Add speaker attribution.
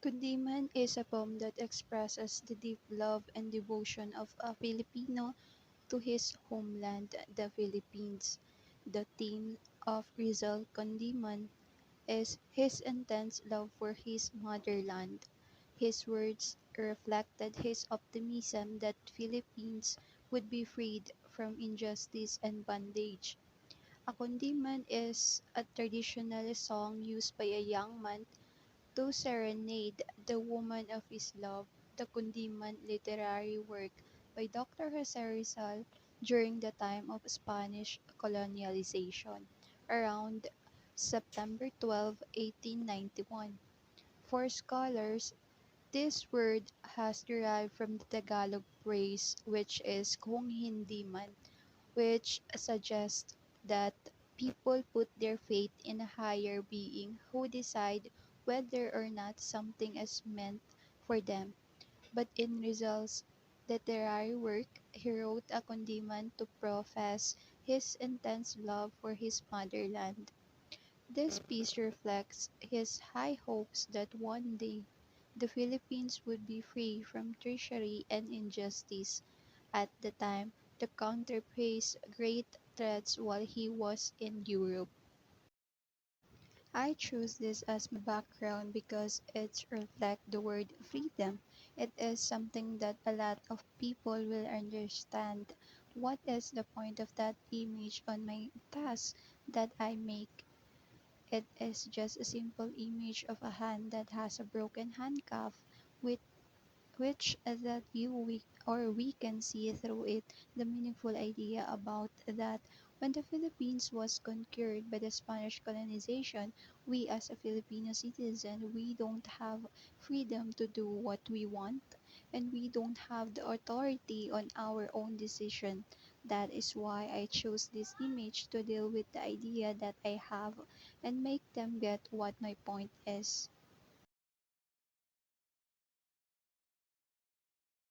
Speaker 1: Kundiman is a poem that expresses the deep love and devotion of a Filipino to his homeland, the Philippines. The theme of Rizal Kundiman is his intense love for his motherland. His words reflected his optimism that Philippines would be freed from injustice and bondage. A kundiman is a traditional song used by a young man to serenade the woman of his love. The kundiman literary work by Dr. Jose Rizal during the time of Spanish colonialization around September 12, 1891. For scholars, this word has derived from the Tagalog phrase which is kung hindi man, which suggests that people put their faith in a higher being who decide whether or not something is meant for them. But in Rizal's literary work, he wrote a condiment to profess his intense love for his motherland. This piece reflects his high hopes that one day the Philippines would be free from treachery and injustice. At the time, the country faced great threats while he was in Europe. I choose this as my background because it reflects the word freedom. It is something that a lot of people will understand. What is the point of that image on my task that I make? It is just a simple image of a hand that has a broken handcuff with which that we can see through it the meaningful idea about that when the Philippines was conquered by the Spanish colonization, we as a Filipino citizen, we don't have freedom to do what we want and we don't have the authority on our own decision. That is why I chose this image to deal with the idea that I have and make them get what my point is.